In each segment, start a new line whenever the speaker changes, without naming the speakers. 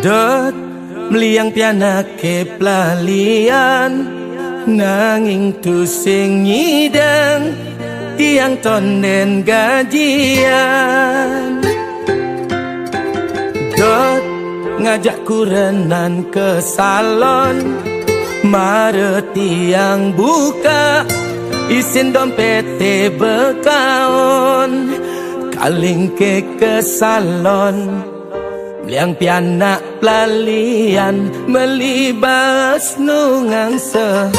Dot meliang piana ke pelalian nanging tu sing nyidang tiang tonden gajian. Dot ngajak kurenan ke salon mare tiang buka isin dompet bekaon kaling ke salon liang pianak pelalian melibas nungang sehat.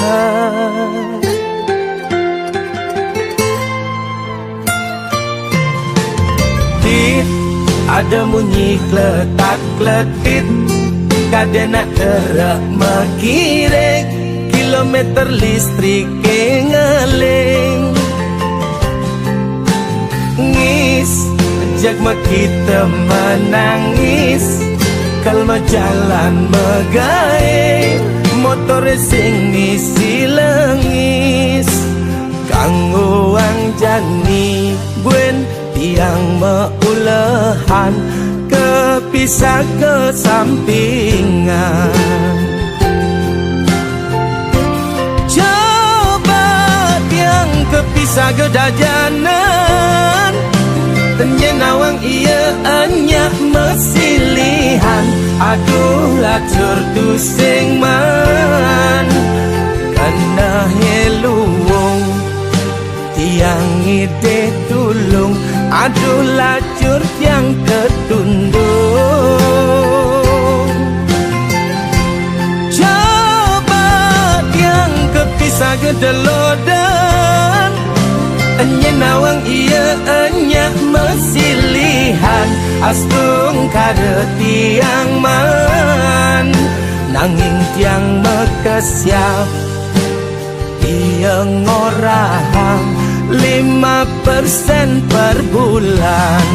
Tit ada bunyi kletak-kletit kadena terak makirek kilometer listrik ngeling ngis jak kita menangis kalma jalan megae motor sing ngisi lengis kanggoang jani buen tiang meulehan kepisah ke sampingan. Coba tiang kepisah ke dajanan tenyenawang iya anyak mesilihan aduh lacur tu sing man kana heluwong tiang ide tulung aduh lacur yang ketundung. Coba tiang kepisah ke delodan nyenawang iya anyak mesilihan astung kada tiang man nanging tiang mekesiap iya ngorahang 5% per bulan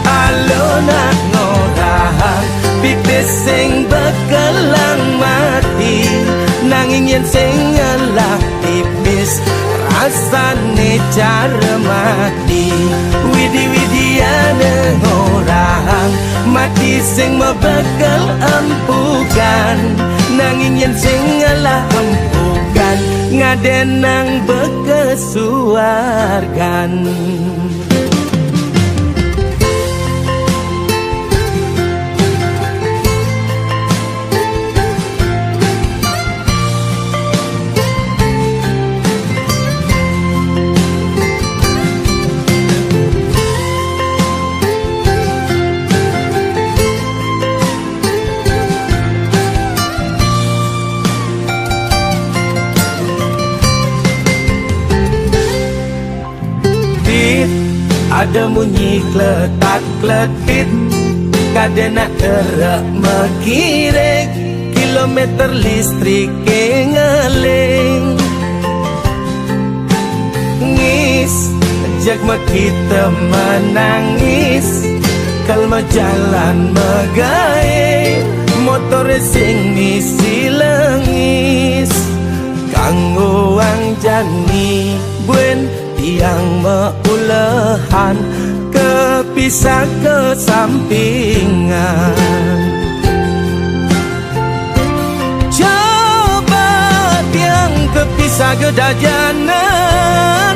alona ngorahang pipis sing bekelang mati nanging yen sing ngelah pipis rasane cara mati widi-widiane ngorang mati sing mebekal empukan nanging yen sing ngalah empukan ngadenang bekesuargan. Ada bunyi kletak-kletit kadena terak makirek kilometer listrik ngeling ngis jak kita menangis kalma jalan megae motor sing ngisi lengis kanggoang jani buen tiang meulehan kepisah ke sampingan. Coba tiang kepisah ke dajanan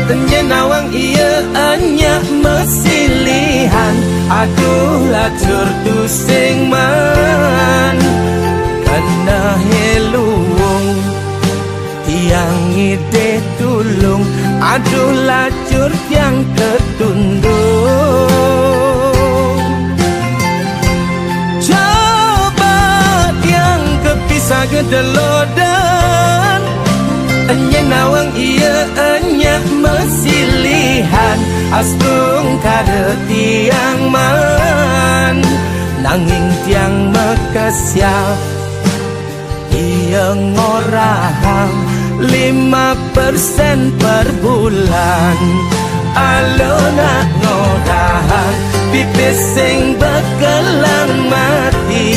tenyenawang iya anyak mesilihan aduh lacur tu sing man kana heluwong tiang ide tulung aduh lacur yang ketundung. Coba tiang kepisah ke delodan nyenawang iya anyak mesilihan astung kada tiang man nanging tiang mekesiap iya ngorahang 5% per bulan alona ngorahang pipis sing bekelang mati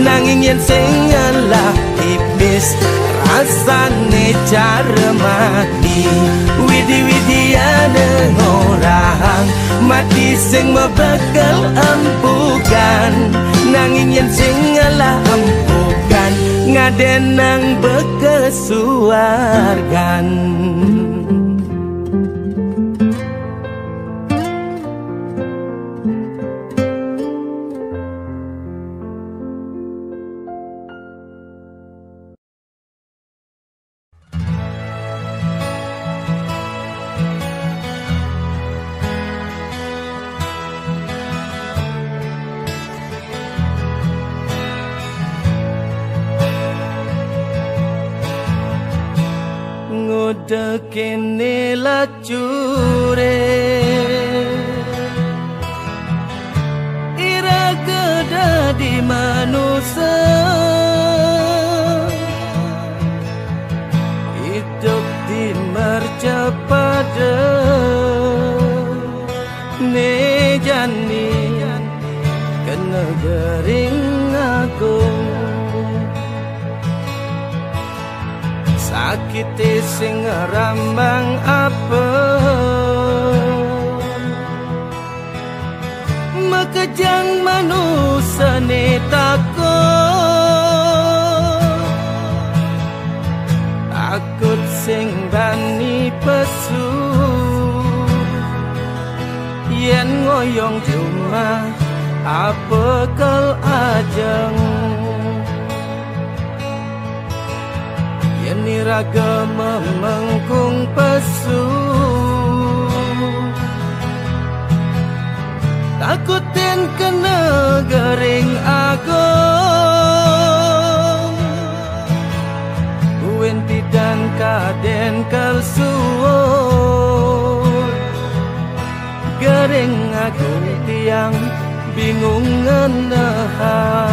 nanging yen sing ngalah pipis rasane cara mati widi-widiane ngorahang mati sing mebekal empukan nanging yen sing ngelampukan ngaden nang bekesuargan. Dekene lacure ira geda di manusia hidup di mercapada ne jani kena gering agung sakit sing rambang apa makejang manusia ne takut sing bani pesu yen ngoyong cuma apa kal ajeng yen raga memengkung pesu takutin kena gering agong uwen pidan kaden kalsuor gering agung tiang bingung ngenahan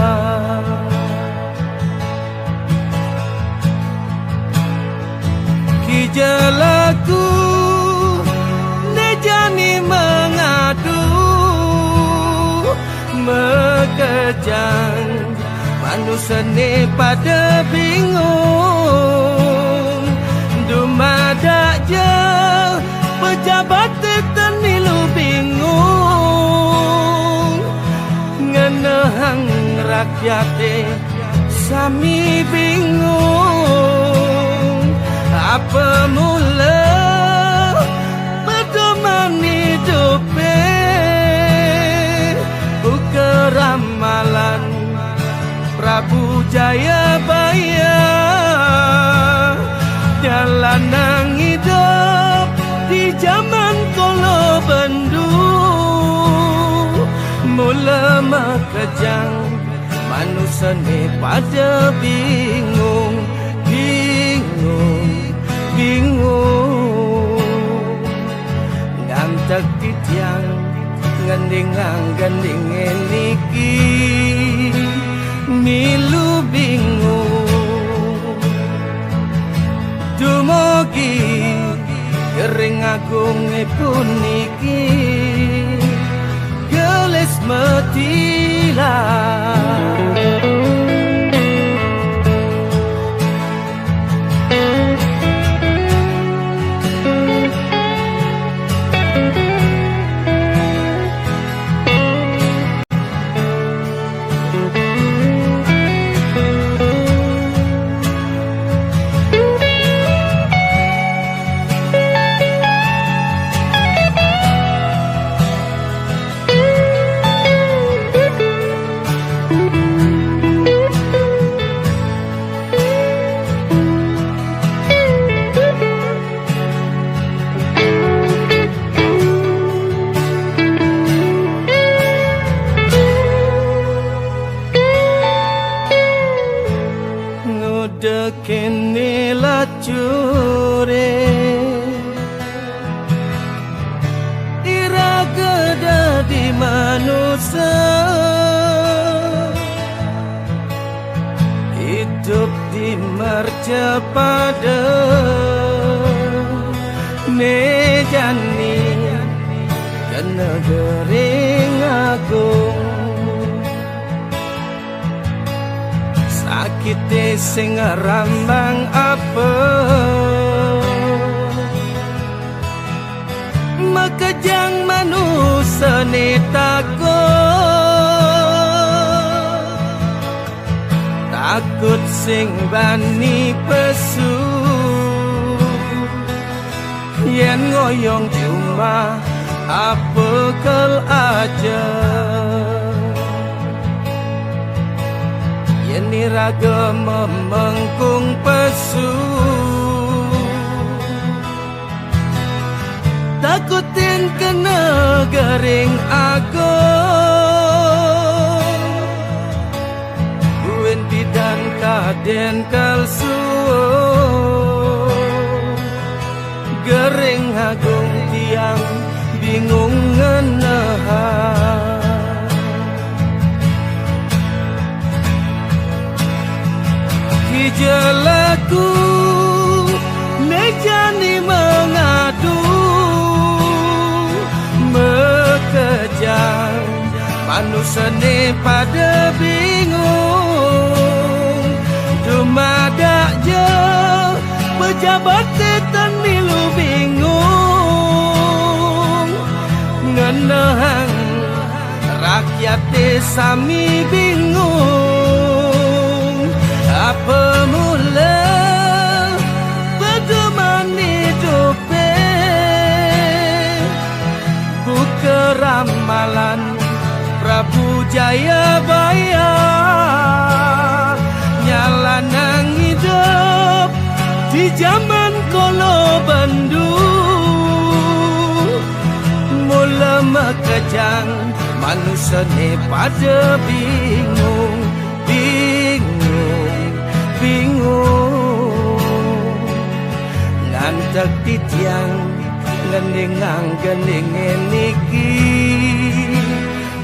jalaku nejani mengadu mekejang manusia ne pada bingung dumada je pejabat tenilu bingung ngenehang rakyat sami bingung apa mula pedoman hidupe bukeramalan Prabu Jayabaya jalan nang hidup di zaman kolo bendu mula makejang manusia ni pada bingung ngantek titiang ngendingang gendingen niki milu bingung dumugi gering agung puniki gelis metilah kene lacure ira geda di manusia hidup di mercapada ne jani kena gering agung sakit sing rambang apa makejang manusia ne takut takut sing bani pesu. Yen ngoyong cuma apa kel aja. Yen iraga memengkung pesu. Takutin kena garing aku. Buin bidan kaden kalsu. Garing agung tiang bingung ngenahan. Kijelaku nejani mengadu. Mekejang manusia ni pada bingung. Dumadak je pejabat setan milu bingung. Ngenehang rakyat sami bingung. Apa mula pedoman hidupe. Buka ramalan Prabu Jayabaya. Nyala nang hidup di zaman kolo bandu. Mula mekejang manusia ni pada bingung. Bingung ngantek titiang ngendingang gending niki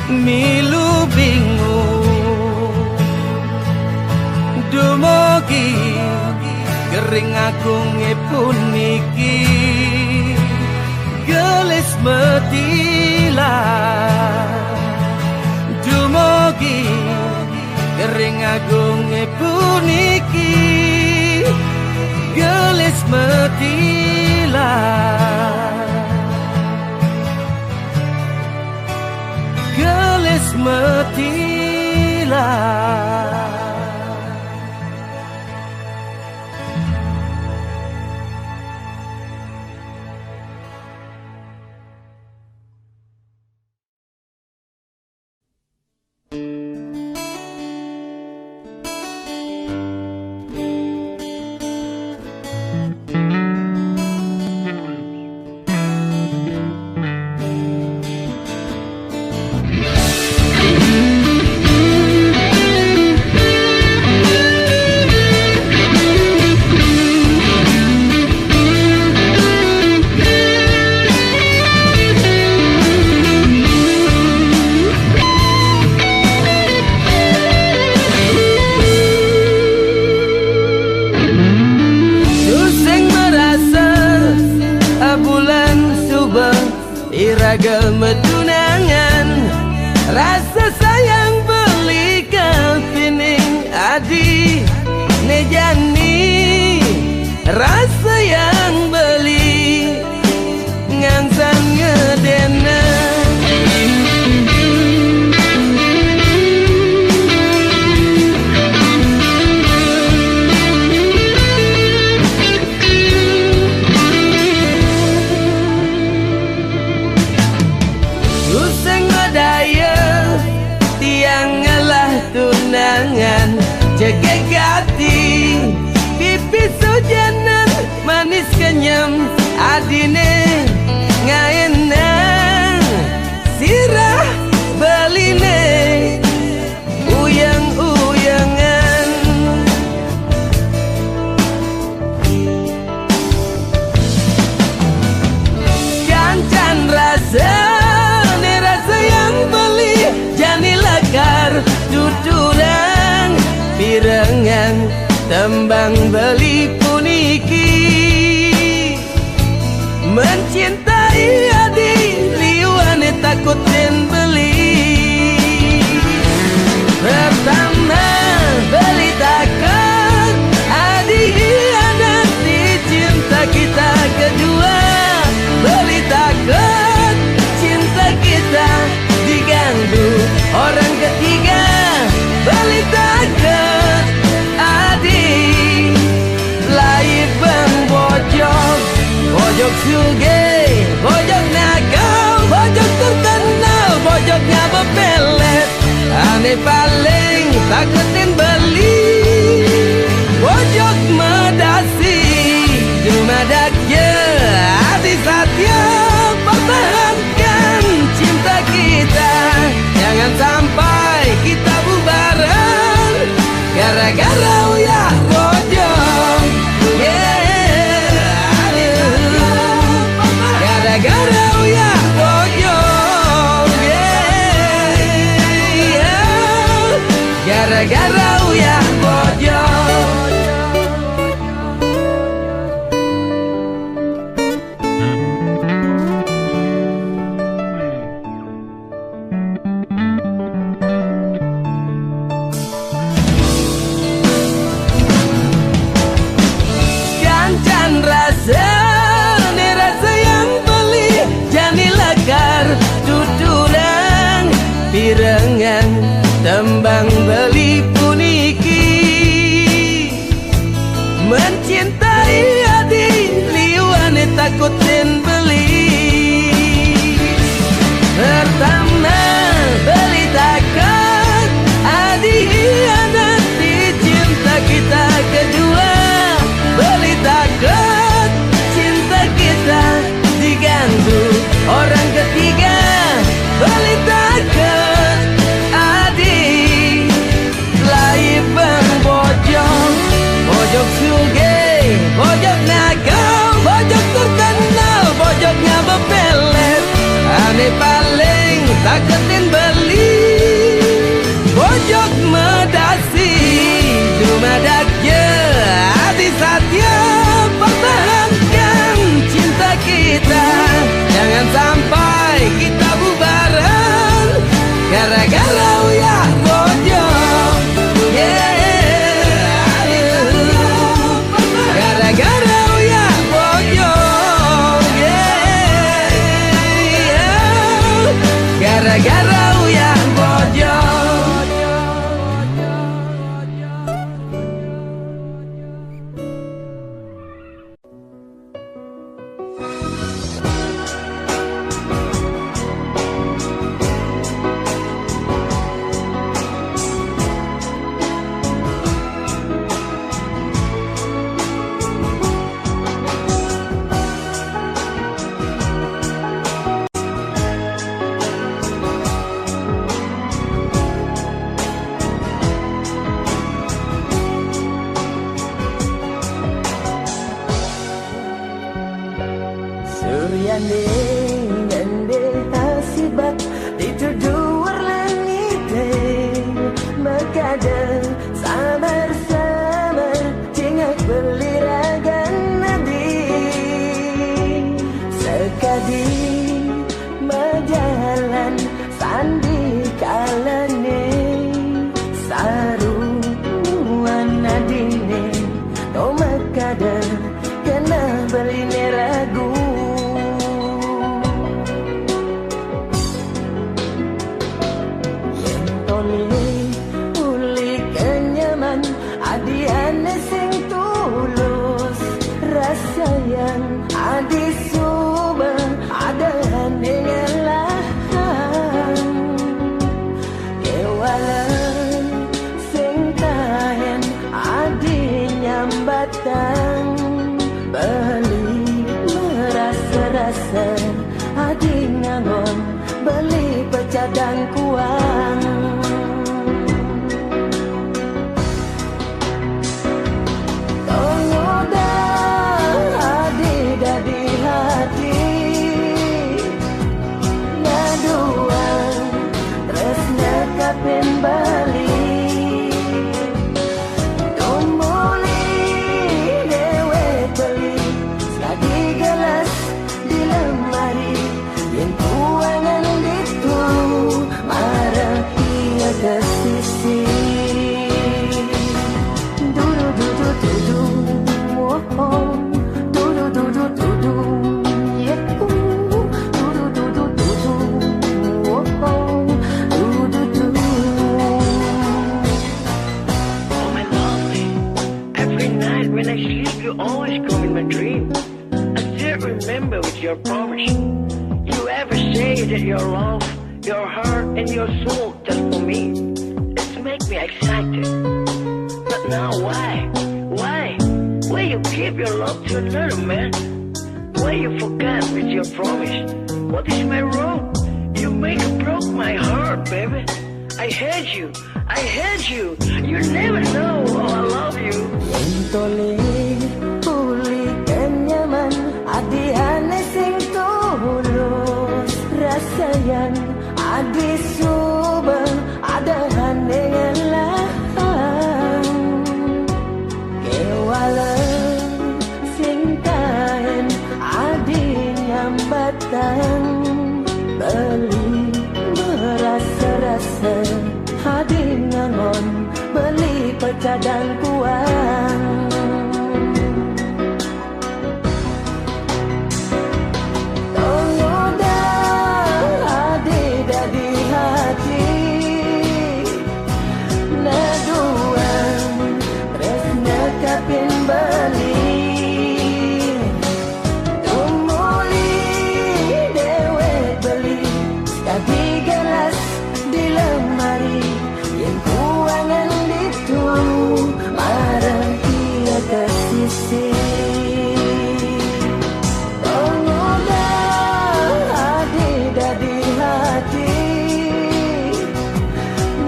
milu bingung. Dumogi gering agung pun niki gelis metila. Dumogi gering agung puniki gelis metila. Gelis metila. Iraga medunangan rasa sayang beli kepining adi nejani rasa yang beli ngansan ngedena. Jegegati pipis hujanan manis kenyam adine ngaenang sirah beline uyang-uyangan. Cancan rasa ne rasa yang beli jani lekar tuturang pirengan tembang beli puniki. Mencintai adi liwane takutin beli. Pertama beli takut adi hianati cinta kita. Kedua beli takut cinta kita diganggu orang ketiga. Beli takut yande ngende hasibat dituduh langite makada samar-samar cingak beliragan nadi sekadi majalan sandi kalane saruan nadine to makada kena beline ragu yen tole uli kenyaman adiane sing tulus rasa yang adi suba ada nengelah kewalan sing tahen adi nyambatan beli merasa-rasa adi ngangon beli pecadang kuang tongoda adi dadi hati ngaduan tresna kapen bali ke sisi dudu dudu dudu oh oh dudu dudu dudu yeah dudu dudu dudu oh oh dudu dudu.
Oh my lovely, every night when I sleep you always come in my dream. I still remember with your promise. You ever say that your love, your heart and your soul just for me. It's make me excited. But now why? Why you give your love to another man? Why you forgot with your promise? What is my wrong? You make broke my heart, baby. I hate you. You never know how I love you.
Yen tole uli kenyaman adiane sing tulus rasa yang adi suba ada hanengelah kewalan sing tahen adi nyambatan beli merasa-rasa adi ngangon beli pecadang kuang tongoda adi dadi hati naduan tresna kapin bali tumuli dewe beli sekadi gelas di lemari yang kuangan itu marah ia ke sisi tongoda adi dadi hati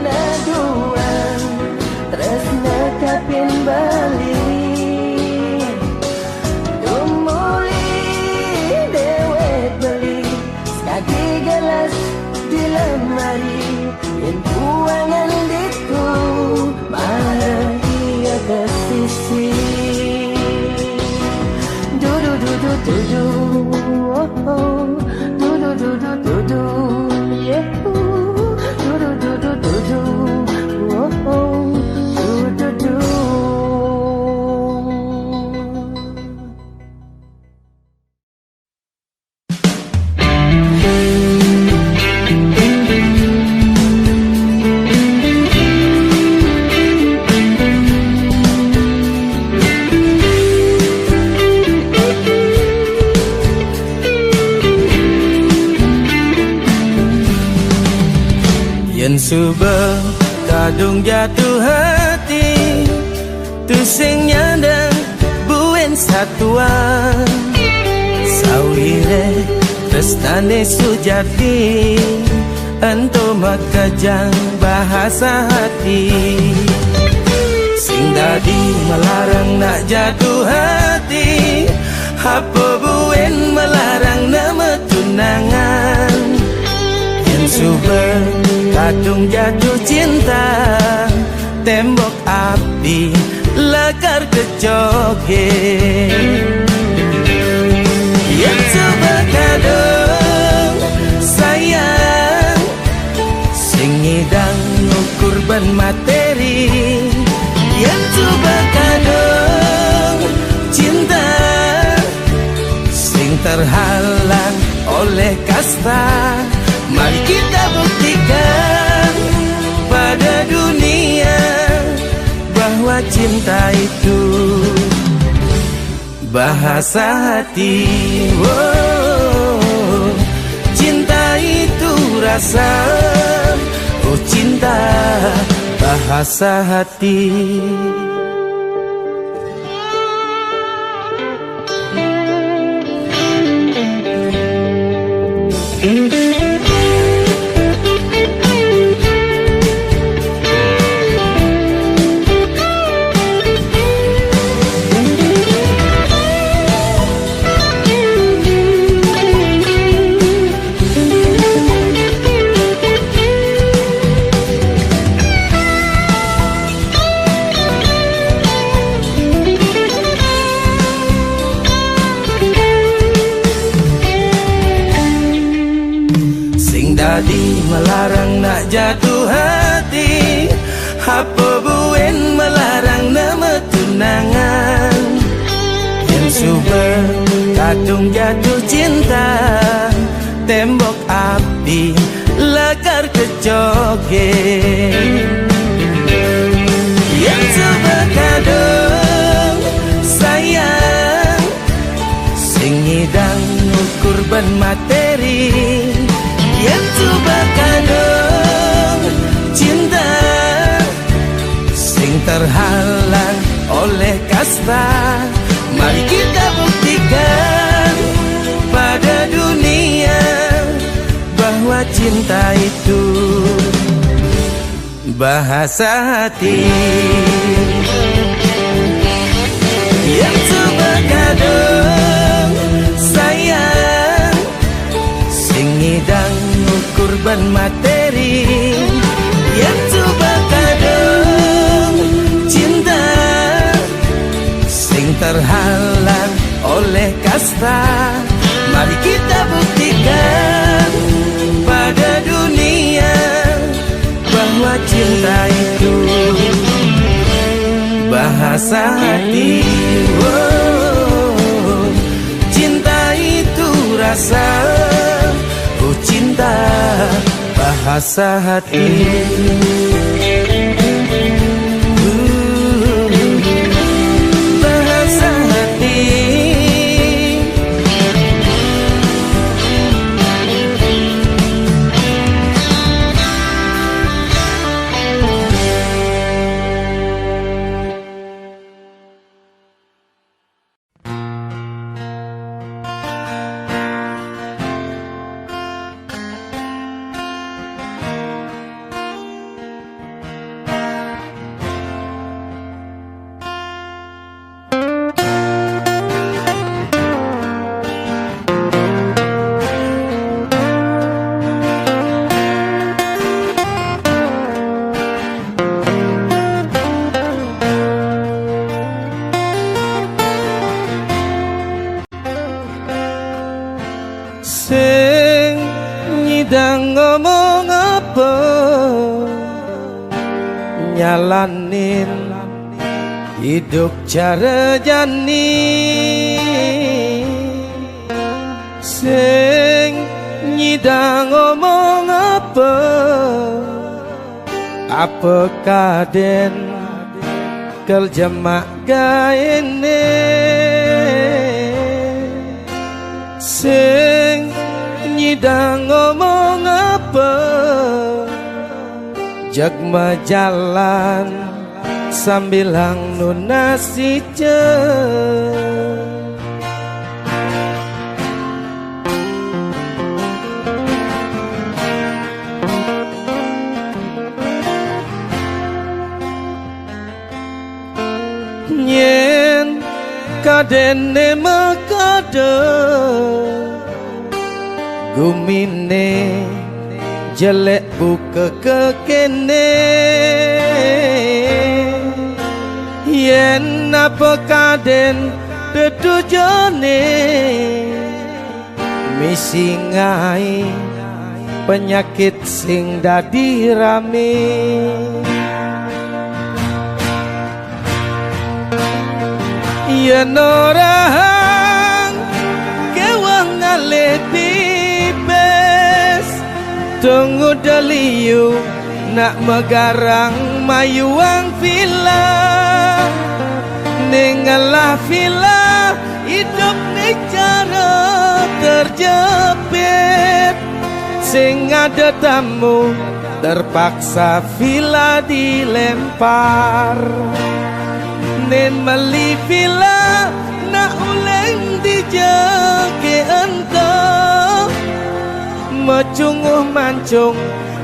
naduan tresna kapin bali tumuli dewe beli sekadi gelas di lemari yang kuangan itu marah ia ke sisi dudu dudu dudu oh oh dudu dudu dudu yeah dudu dudu dudu oh oh dudu dudu. Yen subuh kadung jatuh hati tu sing nyandang buen satuan sawire tresnane sujati ento makajang bahasa hati sing dadi melarang nak jatuh hati Apa buen melarang nama tunangan? Yang super kadung jatuh cinta, tembok api lagar kejoget. Yang coba kadung sayang, sing ngidang kurban materi. Yang coba kadung cinta, sing terhalang oleh kasta. Mari kita buktikan pada dunia bahwa cinta itu bahasa hati. Oh, cinta itu rasa. Oh, cinta bahasa hati. Tadi melarang nak jatuh hati, apa buen melarang nama tunangan? Yang super kadung jatuh cinta, tembok api lagar kejoget. Yang coba kadung sayang, sing ngidang kurban materi. Yang coba kadung cinta, sing terhalang oleh kasta. Mari kita buktikan pada dunia bahwa cinta itu bahasa hati. Yang coba kadung sayang, sing ngidang kurban materi. Yang coba kadung cinta, sing terhalang oleh kasta. Mari kita buktikan pada dunia bahwa cinta itu bahasa hati. Oh, cinta itu rasa. Oh, cinta bahasa hati. Bahasa hati. Sing nyidang ngomong apa, nyalanin hidup cara jani. Sing nyidang ngomong apa, kaden kerja gaene. Sing nyidang ngomong apa, jag jalan sambil hangnun nasi yen kadene mekade gumine jelek buka kekene yen apa kaden tetujone misingai penyakit sing dadi rame yen orang kewang ngale pipes tunggu deliu nak megarang mayuang villa nengalah villa hidup ni cara terjepit sing ada tamu terpaksa villa dilempar nen meli villa nak uleng dijake entah macunguh mancung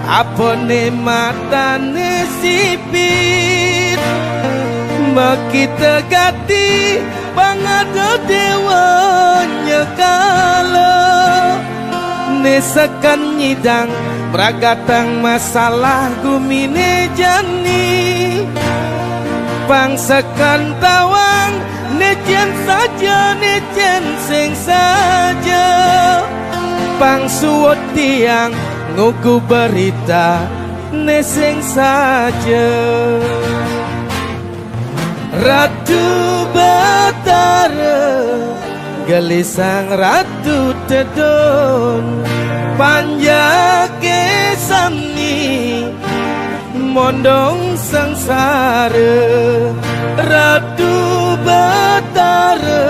apa ne matane sipit makita gati bangada dewa nyekala nesakan nyidang bragatang masalah gumine jani pangsakan tawang nejen saja nejen sing saja pangsuot tiang ngugu berita neseng saja Ratu Batara gelisang Ratu Tedon panjake sami mondong sengsara Ratu Batara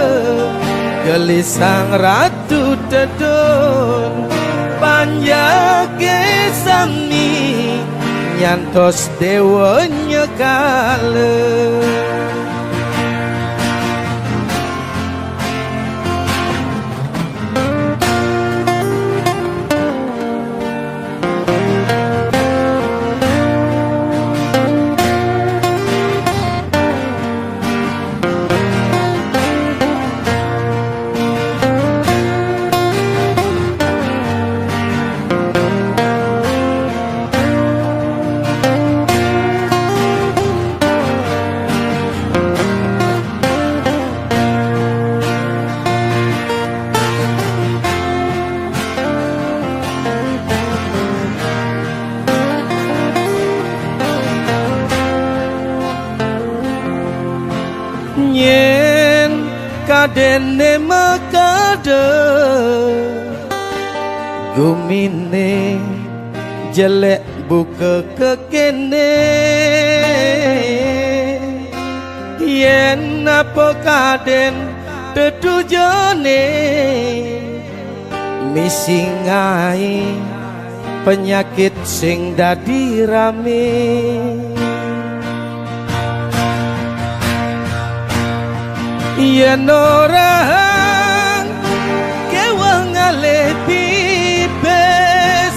gelisang Ratu Tedon panjake sami nyantos dewa nyekala yen kadene mekade gumine jelek buka kekene yen apa kaden tetujone misingai penyakit sing dadi rame yen orang kewang ngale pipes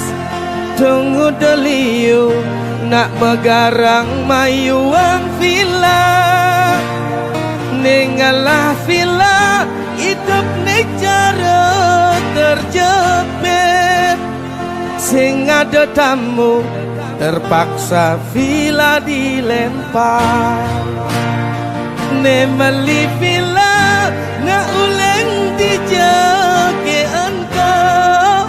tunggu deliu nak megarang mayuang villa nengalah villa hidup ni cara terjepit sing ada tamu terpaksa villa dilempar nemeli villa na uleng dijake engkau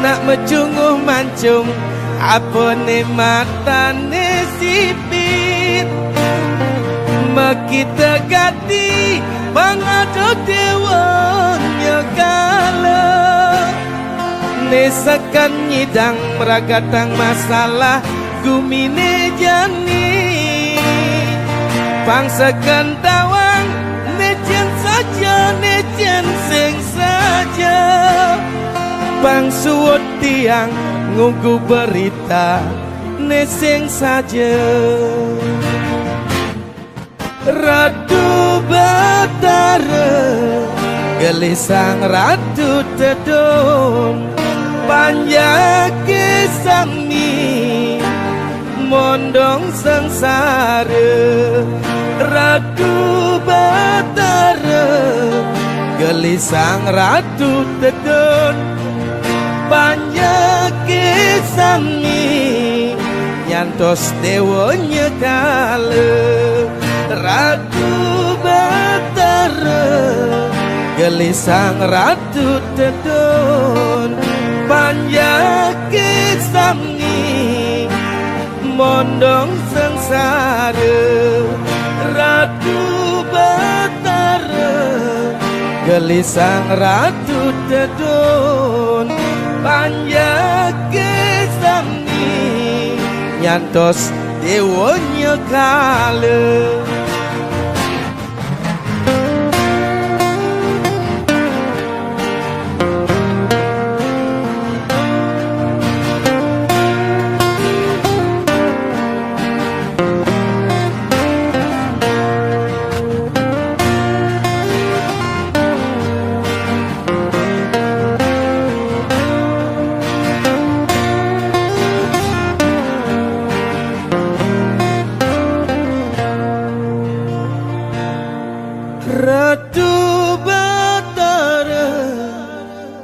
nak mecunguh mancung apa ne matane sipit makita gati bangado dewa nyekala nesakan nyidang meragatang masalah gumine jani pangsakan tawang nejen saja nejen sing saja pangsuot tiang ngugu berita neseng saja Ratu Batara gelisang Ratu Tedon panjake sami mondong sengsara Ratu Batara gelisang ratu tedun banyak kisami nyantos dewonya kale ratu Batara gelisang ratu tedun banyak kisami mondong sengsara ratu Batara gelisang ratu tedun banyak kisami nyantos dewonya kale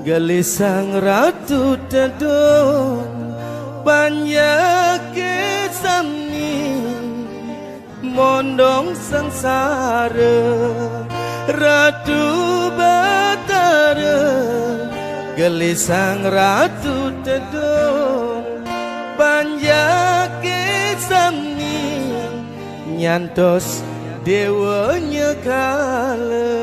gelisang ratu tedun banyak kisami mondong sengsara ratu Batara gelisang ratu tedun banyak kisami nyantos dewanya kala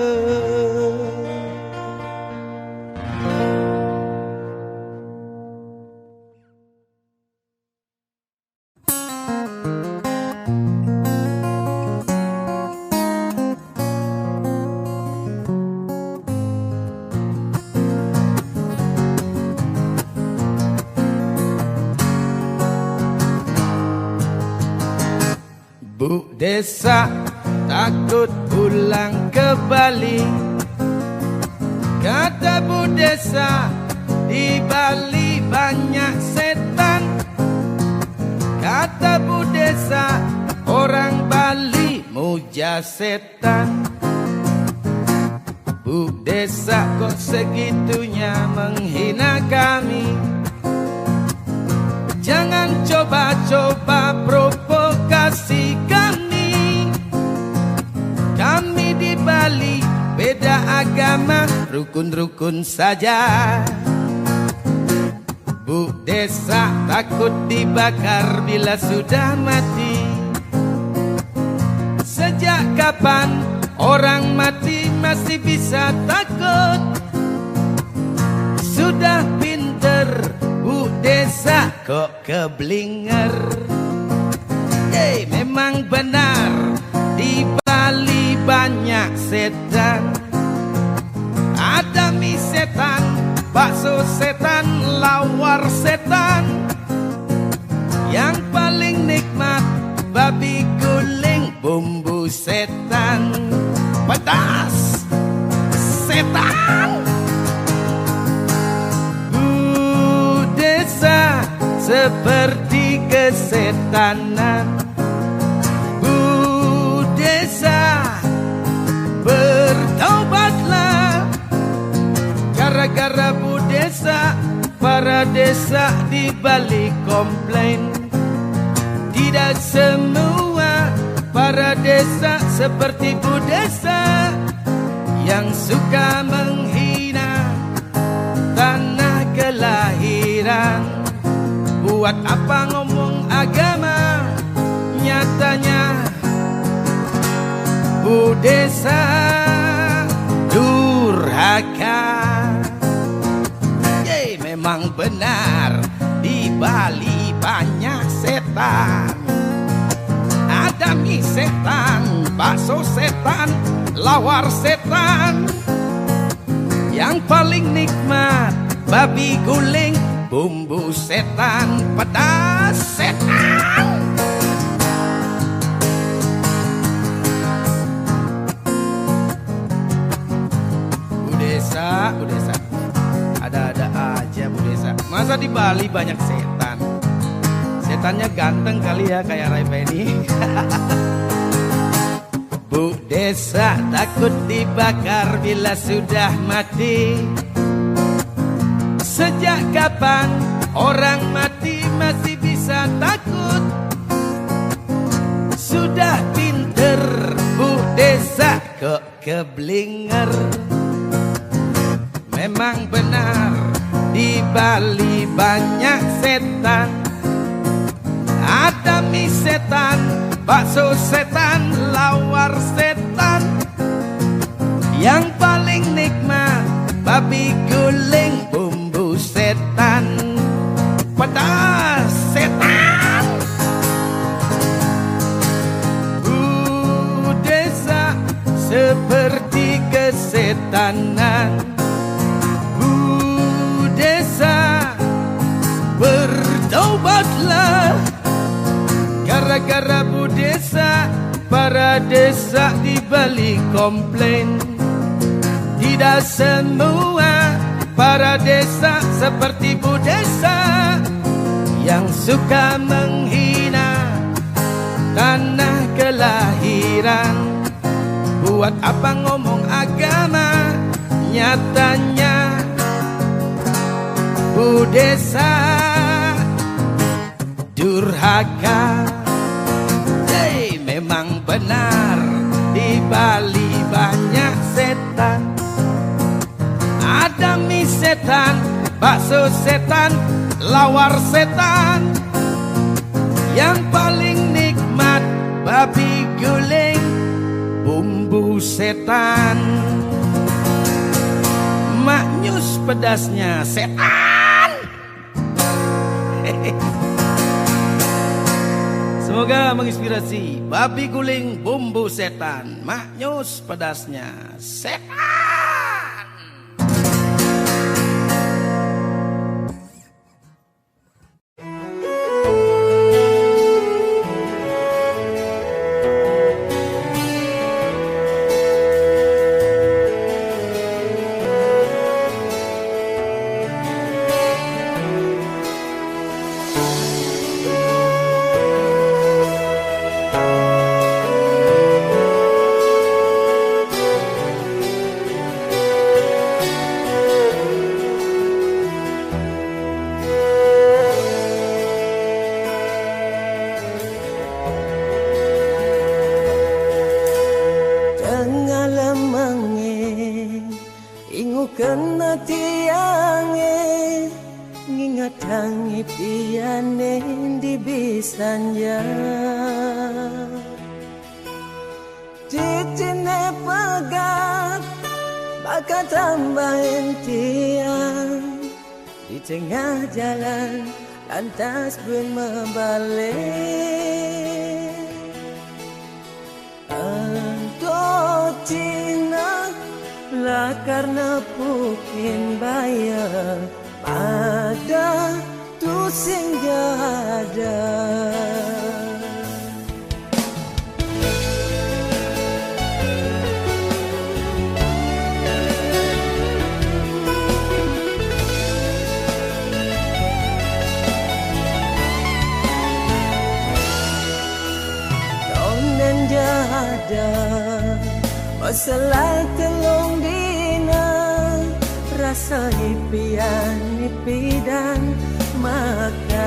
Bu desa takut pulang ke Bali. Kata Bu desa di Bali banyak setan. Kata Bu desa orang Bali muja setan. Bu desa kok segitunya menghina kami. Jangan coba-coba provokasi kami. Kami di Bali beda agama, rukun-rukun saja. Bu desa takut dibakar bila sudah mati. Sejak kapan orang mati masih bisa takut? Sudah pinter Bu desa kok keblinger. Memang benar di Bali banyak setan. Ada mie setan, bakso setan, lawar setan. Yang paling nikmat babi guling bumbu setan. Pedas setan. Bu desa seperti kesetanan. Bu desa bertaubatlah. Gara-gara Bu desa para desa di Bali komplain. Tidak semua para desa seperti Bu desa yang suka menghina tanah kelahiran. Buat apa ngomong agama? Nyatanya Bu desa durhaka. Memang benar di Bali banyak setan. Ada mie setan, bakso setan, lawar setan. Yang paling nikmat babi guling bumbu setan, pedas setan. Bu desa ada-ada aja Bu desa. Masa di Bali banyak setan? Setannya ganteng kali ya kayak Ray Penny. Bu desa takut dibakar bila sudah mati. Sejak kapan orang mati masih bisa takut? Sudah pinter bu desa kok keblinger. Memang benar di Bali banyak setan. Ada mie setan, bakso setan, lawar setan. Yang paling nikmat babi guling bumbu setan. Pedas setan. Desa seperti kesetanan. Desa bertaubatlah. Gara-gara bu desa, para desa di Bali komplain. Tidak semua para desa seperti bu desa yang suka menghina tanah kelahiran. Buat apa ngomong agama, nyatanya bu desa durhaka. Memang benar di Bali banyak setan. Ada mie setan, bakso setan, lawar setan. Yang paling nikmat babi guling bumbu setan. Maknyus pedasnya setan. Semoga menginspirasi. Babi guling bumbu setan, maknyus pedasnya setan.
Tengah jalan lantas pun membalik. Untuk Cina lah karena mungkin bayar pada tu sehingga ada. Masalah telung dina rasa impian mimpi dan makan.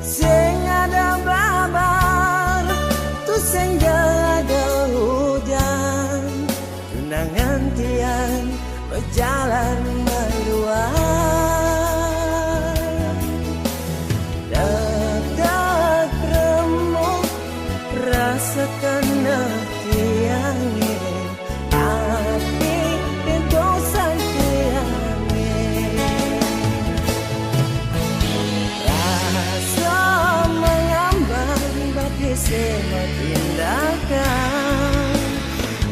Sing ada babar tu sing ada hujan. Tunangan tiang berjalan meluas. Rasakan tiangnya hati dan dosa tiangnya. Rasa mengambang bagi semua tindakan.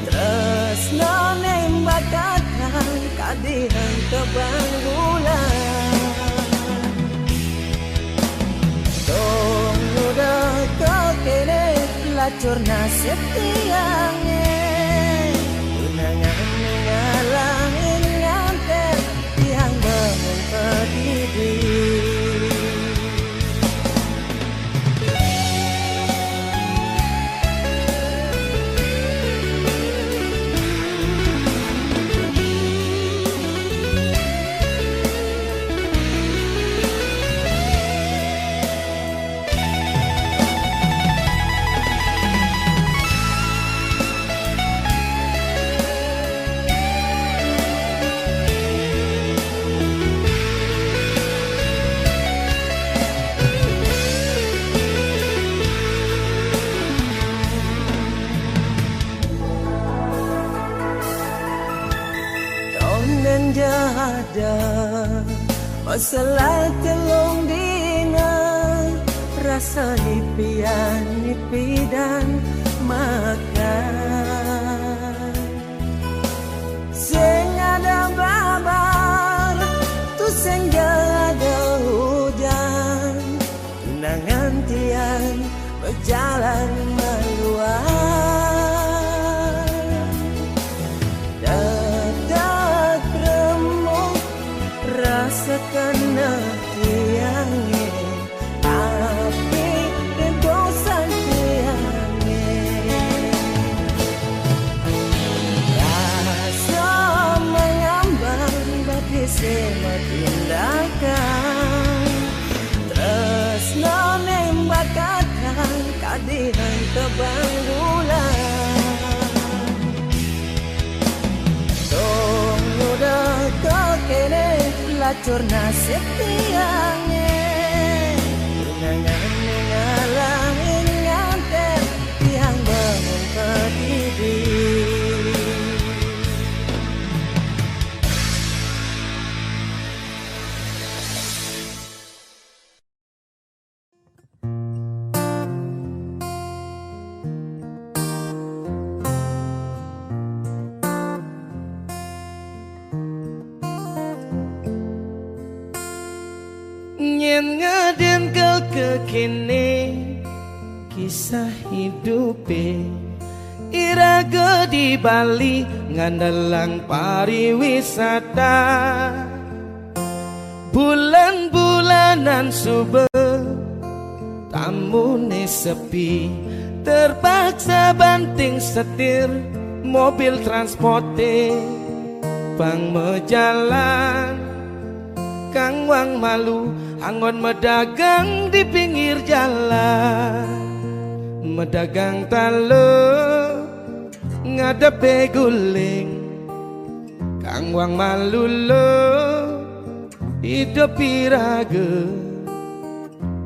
Tresno nembak datang kadihan kebanggulan. Tunggu dah kekene lacur nasib tiangnya. Tunangan mengalangin nganten tiang bangun berdiri. jada masalah telung dina rasa nipi dan makan sing ada babar tu sing ada hujan tunangan tiang berjalan meluar dadak remuk rasakan tiangnya tapi bosan tiangnya rasa mengambang bagi semakin dagang tresno nembak kadang kadihan tebang bulan tong udah kekene lacur nasib tiangnya tunangan mengalang nganten tiang bangun kedidi
Nyen ngaden kekene kisah hidupe iraga di Bali ngandalang pariwisata bulan-bulanan sube tamune sepi terpaksa banting setir mobil transporte bang mejalan kang wang malu angon medagang di pinggir jalan medagang talo ngadepe guling kang wang malu lo hidup iraga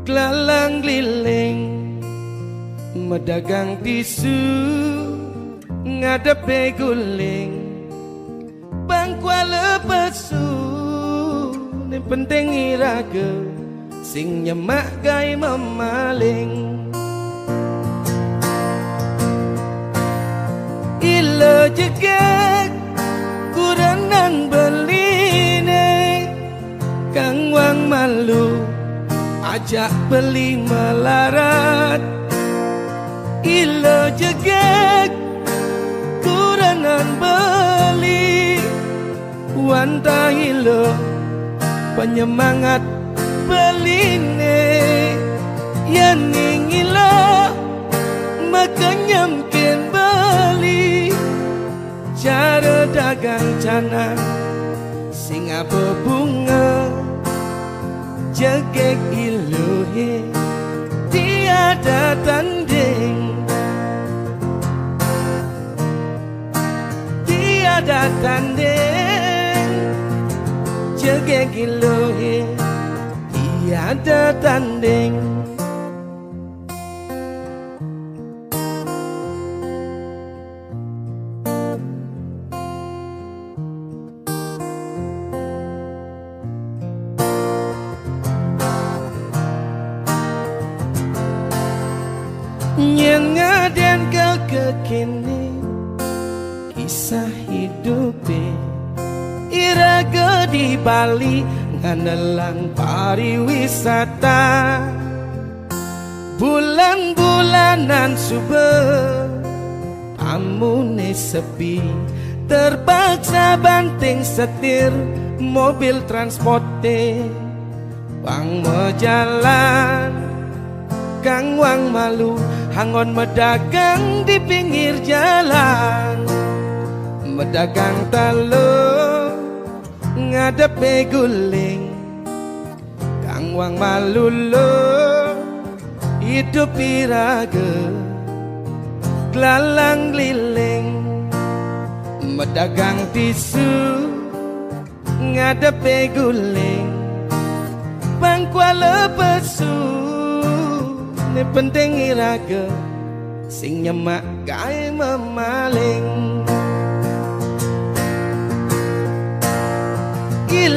kelalang liling medagang tisu ngadepe guling bangkuala pesu ni penting iraga sing nyemak gai memaling ilo jegek kuranang beline kang wang malu ajak beli melarat ilo jegek kurangan beli wanta ilo penyemangat beline yang ingilo makanya mungkin beli cara dagang cana singa berbunga jegek iluhi tiada tanding tiada tanding jegek iluhi tiada tanding yang ngaden kekini kisah hidupe iraga di Bali ngandalang pariwisata bulan-bulanan sube amune sepi terpaksa banting setir mobil transporte bang mejalan kang wang malu hangon medagang di pinggir jalan medagang talo ngadepe guling kang wang malu lo hidup iraga kelalang liling medagang tisu ngadepe guling bangkuala pesu ni penting iraga sing nyemak gawe memaling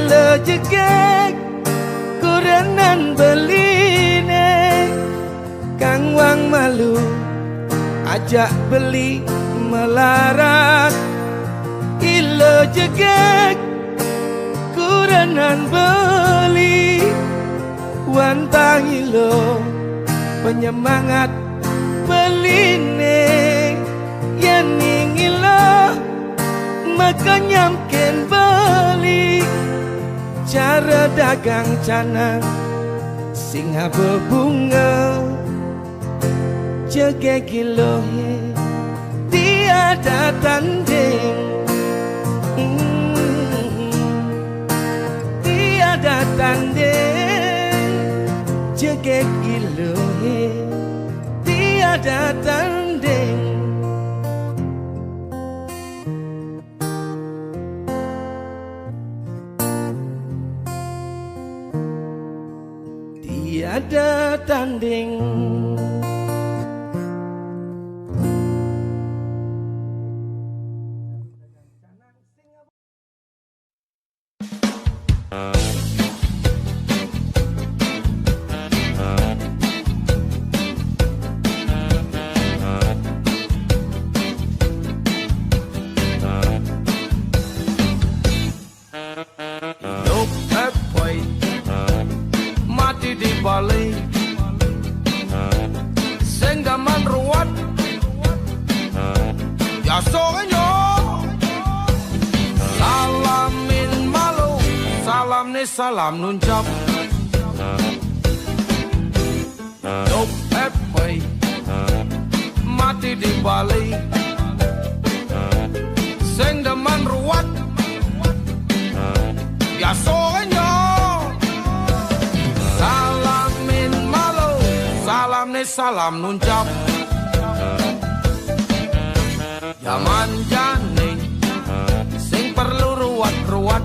ilo jegek kurenan beline kang wang malu ajak beli melarat ilo jegek kurenan beli wantang ilo penyemangat beline yen ilo maka nyamken beli cara dagang canang singa berbunga jaga kilohe tiada tanding tiada tanding jaga kilohe tiada tanding tiada tanding.
Bali sing daman ruwet ya sorenyo salamin malu salam ni salam nuncap dop epai mati di Bali sing daman ruwet ya sorenyo salam nuncap zaman jane sing perlu ruwat-ruwat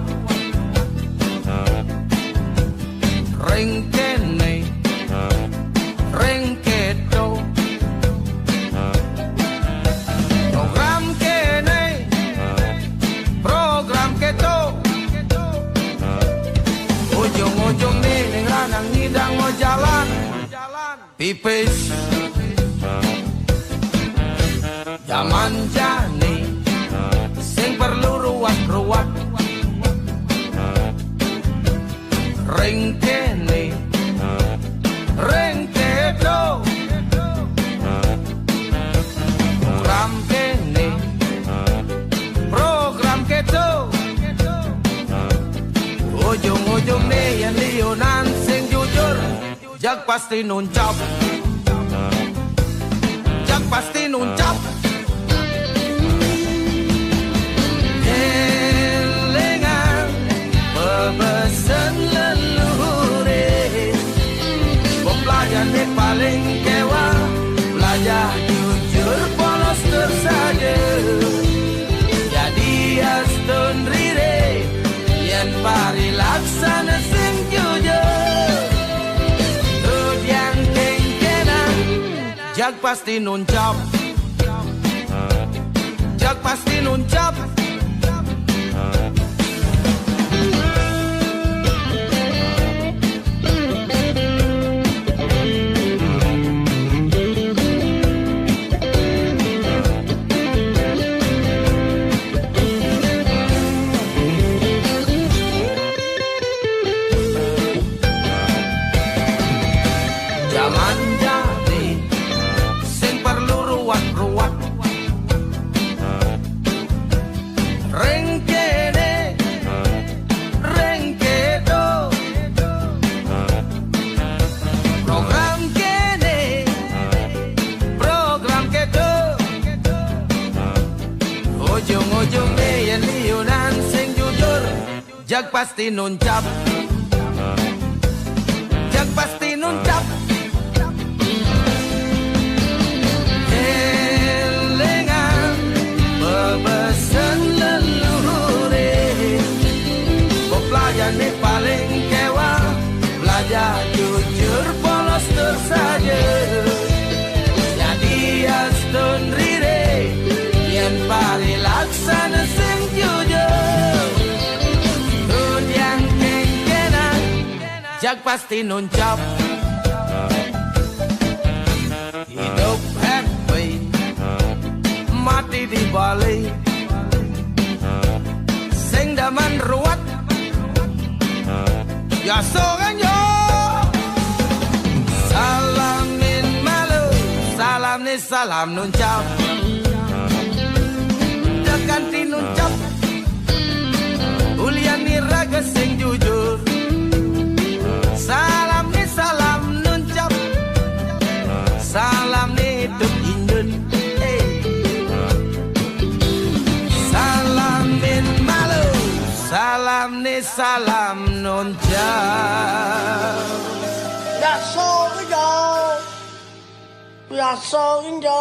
ring kene ring keto program kene program keto ujung-ujung nih ning ranang ngidang mau jalan pipis zaman jani sing perlu ruwat-ruwat ring kene ring kedo program kene program kedo ujung-ujung nih yang lionan sing jujur jag pasti nuncap jag pasti nuncap elengan bebesan leluhure pelajar nih paling kewa belajar jujur polos tersaja jadi astun rire yen pari laksana sing jujur jag pasti nuncap jag pasti nuncap zaman jadi sing perlu ruwat-ruwat ring kene ring kedo program kene program kedo ujung-ujung deh yang liunan sing jujur jag pasti nuncap jag pasti nuncap bebesan leluhure pelajar nih paling kewa belajar jujur polos tersaja jadi astun rire yen pari laksana sing jujur yang pasti nuncap. Hidup happy, mati di Bali. Sing daman ruwet, ya sokan yo. Salamin malu, salam ni salam nuncap. Dekanti nuncap, ulian ni raga sing jujur. Salam ni salam nuncap, salam ni tuk indun. Salamin malu, salam ni salam nuncap.
Ya so cái giờ, ya so cái giờ.